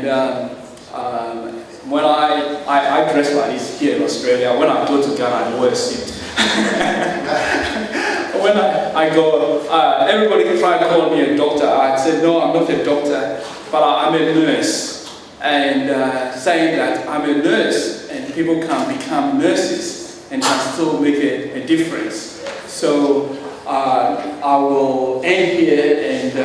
And when I dress like this here in Australia, when I go to Ghana, I wear a suit. When I go, everybody try to call me a doctor. I said, no, I'm not a doctor, but I'm a nurse. And saying that I'm a nurse, and people can become nurses and can still make a difference. So I will end here and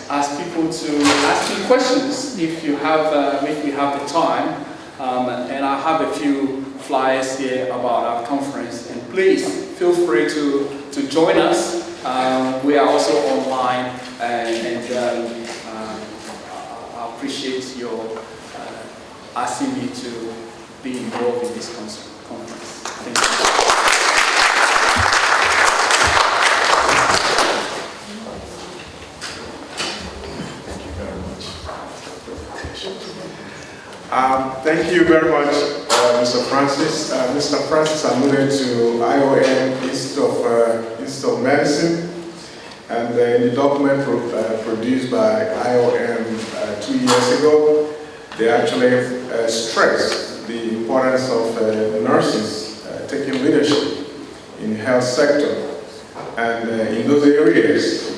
ask people to ask me questions if you have the time. And I have a few flyers here about our conference, and please feel free to join us. We are also online, and I appreciate your asking me to be involved in this conference. Thank you. Thank you very much, Mr. Francis. Mr. Francis alluded to IOM, Institute of Medicine, and in the document produced by IOM 2 years ago, they actually stressed the importance of nurses taking leadership in the health sector. And in those areas,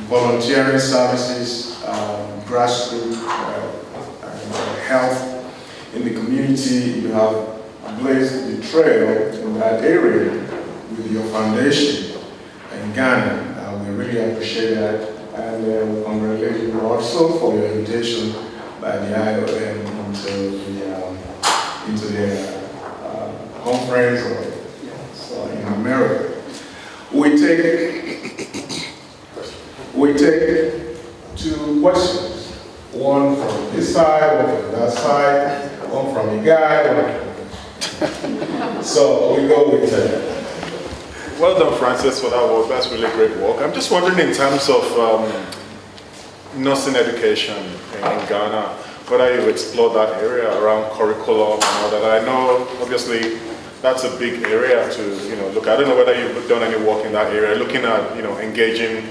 volunteering services, grassroots health in the community, you have blazed the trail in that area with your foundation in Ghana. We really appreciate that, and we congratulate you also for your invitation by the IOM into their conference or in America. We take two questions. One from this side, one from that side, one from a guy, So we go with Well done, Francis, for that work. That's really great work. I'm just wondering, in terms of nursing education in Ghana, whether you explore that area around curriculum and all that. I know, obviously, that's a big area to look at. I don't know whether you've done any work in that area, looking at engaging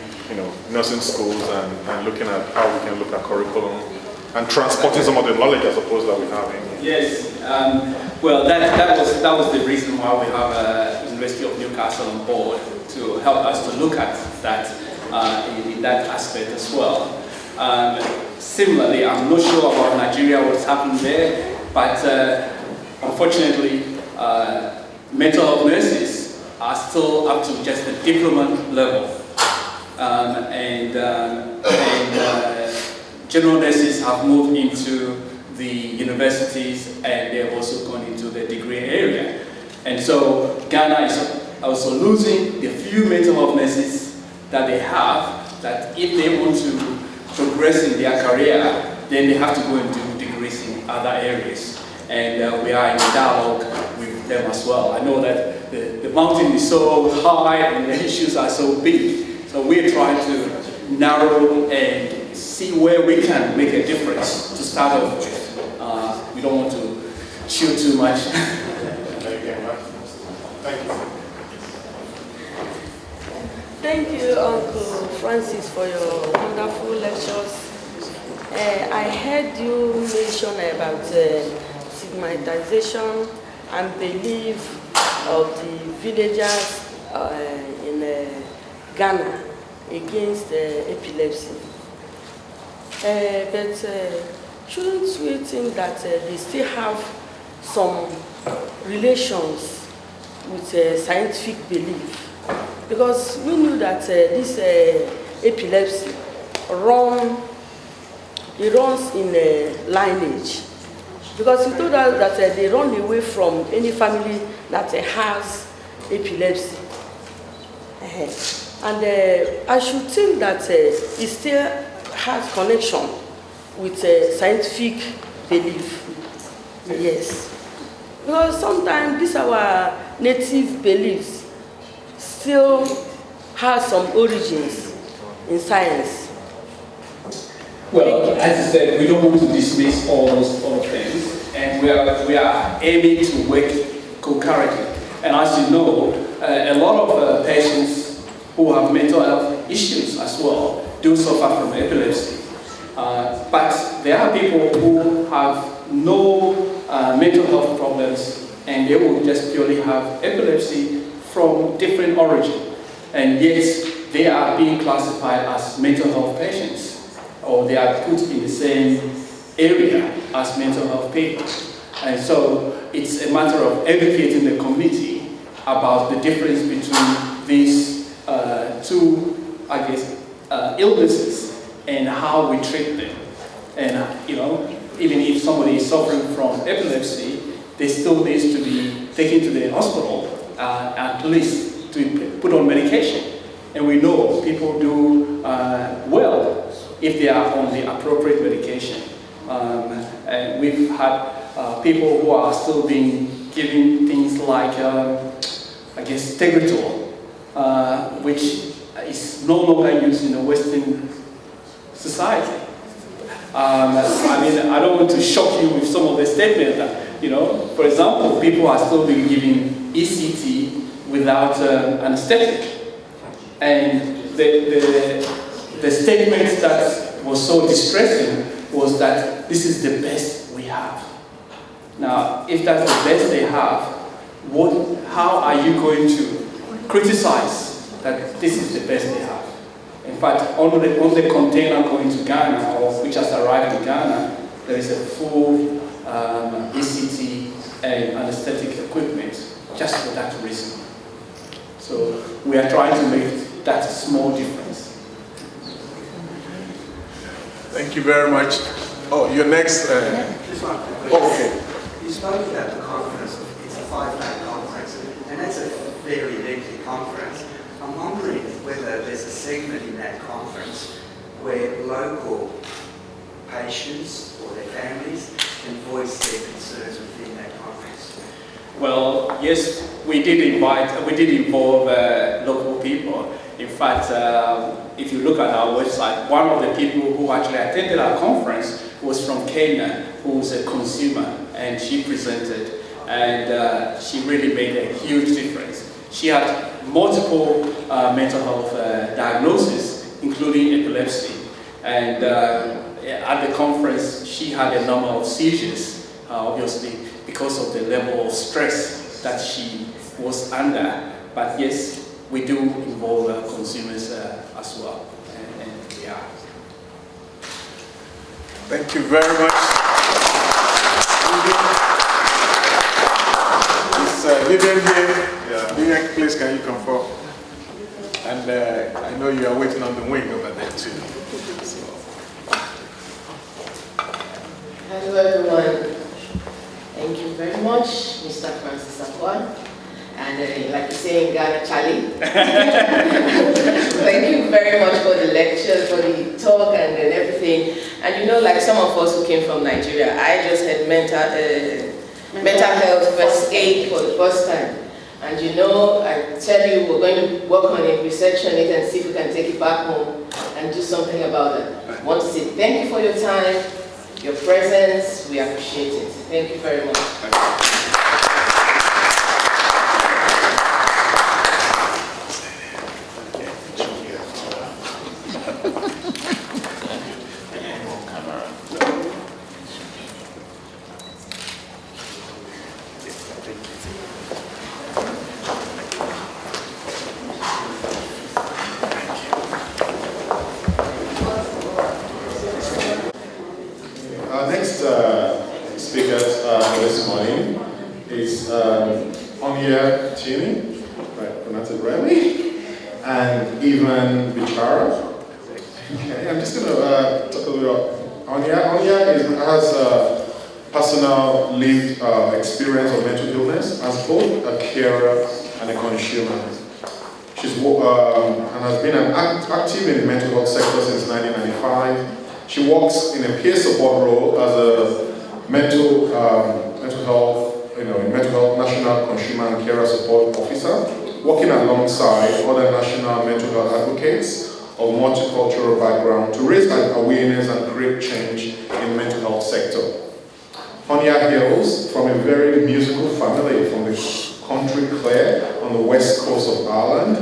nursing schools and looking at how we can look at curriculum and transporting some of the knowledge, I suppose, that we have in. Yes. Well, that was the reason why we have University of Newcastle on board, to help us to look at that in that aspect as well. Similarly, I'm not sure about Nigeria, what's happened there, but unfortunately, mental health nurses are still up to just the diploma level, and general nurses have moved into the universities, and they've also gone into the degree area. And so Ghana is also losing the few mental health nurses that they have, that if they want to progress in their career, then they have to go and do degrees in other areas. And we are in dialogue with them as well. I know that the mountain is so high and the issues are so big. So we're trying to narrow and see where we can make a difference to start off with. We don't want to shoot too much. Thank you. Thank you, Uncle Francis, for your wonderful lectures. I heard you mention about stigmatization and belief of the villagers in Ghana against epilepsy. But shouldn't we think that they still have some relations with scientific belief? Because we knew that this epilepsy runs in lineage. Because you told us that they run away from any family that has epilepsy. And I should think that it still has connection with scientific belief. Yes. Because sometimes these our native beliefs still has some origins in science. Well, as I said, we don't want to dismiss all those things, and we are aiming to work concurrently. And as you know, a lot of patients who have mental health issues as well do suffer from epilepsy. But there are people who have no mental health problems and they will just purely have epilepsy from different origin, and yet they are being classified as mental health patients, or they are put in the same area as mental health people. And so it's a matter of educating the community about the difference between these two, I guess, illnesses and how we treat them. And even if somebody is suffering from epilepsy, they still need to be taken to the hospital, at least to put on medication. And we know people do well if they are on the appropriate medication. And we've had people who are still being given things like, I guess, Tegretol, which is no longer used in the Western society. I mean, I don't want to shock you with some of the statements that, for example, people are still being given ECT without anesthetic. And the statement that was so distressing was that this is the best we have. Now, if that's the best they have, how are you going to criticize that this is the best they have? In fact, on the container going to Ghana, or which has arrived in Ghana, there is a full ECT and anesthetic equipment just for that reason. So we are trying to make that small difference. Thank you very much. Oh, your next. Okay. You spoke about the conference. It's a 5-day conference, and that's a very lengthy conference. I'm wondering whether there's a segment in that conference where local patients or their families can voice their concerns within that conference. Well, yes, we did involve local people. In fact, if you look at our website, one of the people who actually attended our conference was from Kenya, who's a consumer, and she presented, and she really made a huge difference. She had multiple mental health diagnoses, including epilepsy, and at the conference she had a number of seizures, obviously because of the level of stress that she was under. But yes, we do involve consumers as well, and yeah. Thank you very much. Is Vivian here? Yeah. Vivian, please, can you come forward? And I know you are waiting on the wing over there too. So. Hello everyone. Thank you very much, Mr. Francis Akwan. And like you say in Ghana, Charlie. Thank you very much for the lecture, for the talk and everything. And like some of us who came from Nigeria, I just had mental health first aid for the first time. And I tell you, we're going to work on it, research on it, and see if we can take it back home and do something about it. I want to say thank you for your time, your presence. We appreciate it. Thank you very much. Our next speaker this morning is Onya Chini, if I pronounce it rightly, and Ivan Bichara. Okay, I'm just going to talk a little about Onya. Onya has personal lived experience of mental illness as both a carer and a consumer. She's and has been active in the mental health sector since 1995. She works in a peer support role as a mental health national consumer and carer support officer, working alongside other national mental health advocates of multicultural background to raise awareness and create change in the mental health sector. Onya hails from a very musical family from the country Clare on the west coast of Ireland,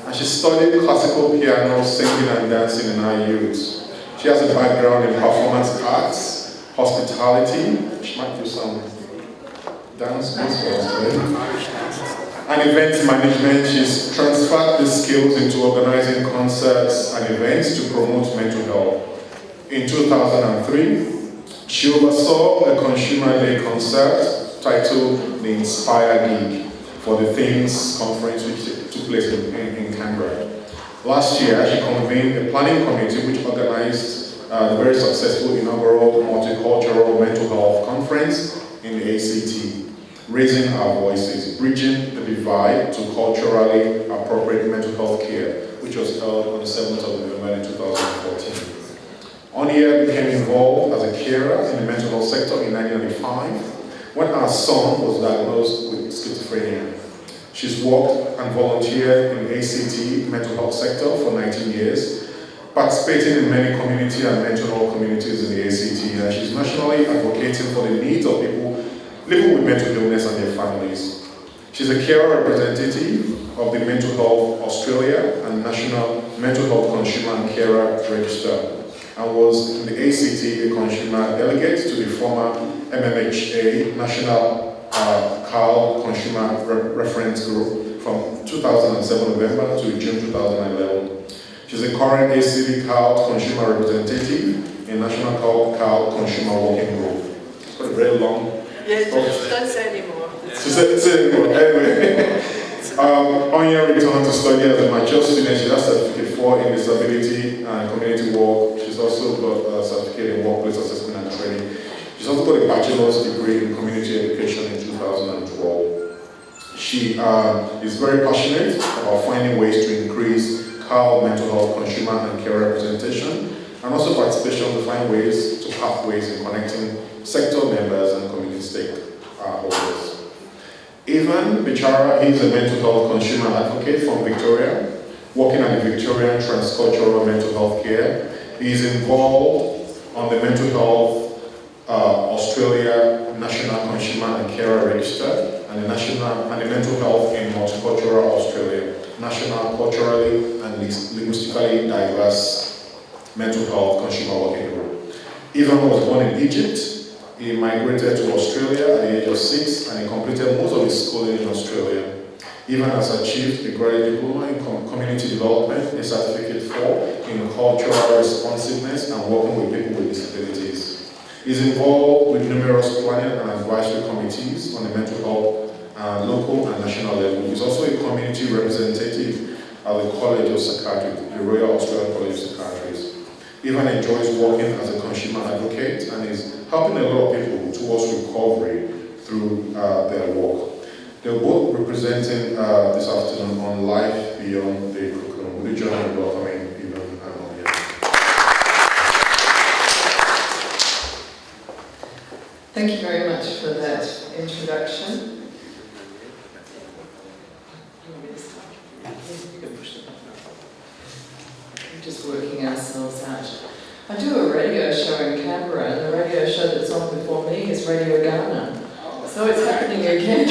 and she studied classical piano, singing and dancing in her youth. She has a background in performance arts, hospitality, she might do some dance moves for us today, and event management. She's transferred these skills into organizing concerts and events to promote mental health. In 2003, she oversaw a Consumer Day concert titled The Inspire Gig for the Things Conference, which took place in Canberra. Last year, she convened a planning committee which organized the very successful inaugural multicultural mental health conference in the ACT, Raising Our Voices, Bridging the Divide to Culturally Appropriate Mental Health Care, which was held on the 7th of November in 2014. Onyia became involved as a carer in the mental health sector in 1995 when our son was diagnosed with schizophrenia. She's worked and volunteered in the ACT mental health sector for 19 years, participating in many community and mental health communities in the ACT, and she's nationally advocating for the needs of people living with mental illness and their families. She's a carer representative of the Mental Health Australia and National Mental Health Consumer and Carer Register, and was in the ACT a consumer delegate to the former MMHA National CAL Consumer Reference Group from 2007 November to June 2011. She's a current ACT CAL Consumer Representative in National CAL Consumer Working Group. It's got a very long. Yes, don't say anymore. Anyway, Onyia returned to study as a mature student. She has certificate 4 in disability and community work. She's also got a certificate in workplace assessment and training. She's also got a bachelor's degree in community education in 2012. She is very passionate about finding ways to increase CAL mental health consumer and care representation, and also participation to find ways to pathways in connecting sector members and community stakeholders. Ivan Bichara is a mental health consumer advocate from Victoria, working at the Victorian Transcultural Mental Health Care. He is involved on the Mental Health Australia National Consumer and Carer Register and the Mental Health in Multicultural Australia National Culturally and Linguistically Diverse Mental Health Consumer Working Group. Ivan was born in Egypt. He migrated to Australia at the age of 6 and he completed most of his schooling in Australia. Ivan has achieved a graduate diploma in community development, a certificate 4 in cultural responsiveness and working with people with disabilities. He is involved with numerous planning and advisory committees on the mental health local and national level. He is also a community representative at the College of Psychiatry, the Royal Australian College of Psychiatrists. Ivan enjoys working as a consumer advocate and is helping a lot of people towards recovery through their work. They're both representing this afternoon on Life Beyond the Curriculum. Would you join me in welcoming Ivan and Onyia? Thank you very much for that introduction. We're just working ourselves out. I do a radio show in Canberra, and the radio show that's on before me is Radio Ghana. So it's happening again.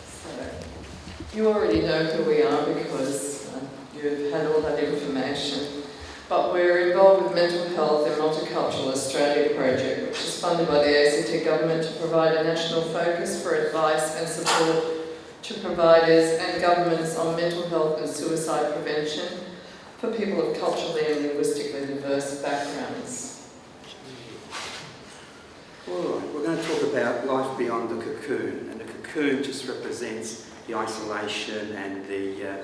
So, you already know who we are because you've had all that information. But we're involved with Mental Health in Multicultural Australia project, which is funded by the ACT government to provide a national focus for advice and support to providers and governments on mental health and suicide prevention for people of culturally and linguistically diverse backgrounds. All right, we're going to talk about life beyond the cocoon, and the cocoon just represents the isolation and the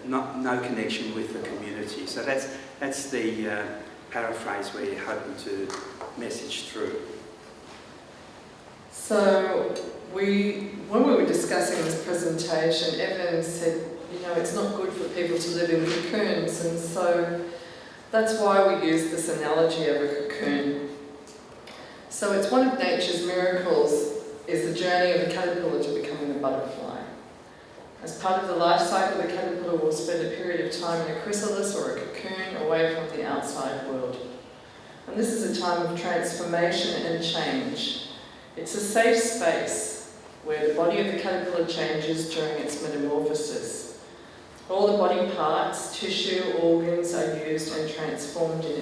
no connection with the community. So that's the paraphrase we're hoping to message through. So when we were discussing this presentation, Evan said, you know, it's not good for people to live in cocoons, and so that's why we use this analogy of a cocoon. So it's one of nature's miracles is the journey of a caterpillar to becoming a butterfly. As part of the life cycle, the caterpillar will spend a period of time in a chrysalis or a cocoon away from the outside world. And this is a time of transformation and change. It's a safe space where the body of the caterpillar changes during its metamorphosis. All the body parts, tissue, organs are used and transformed in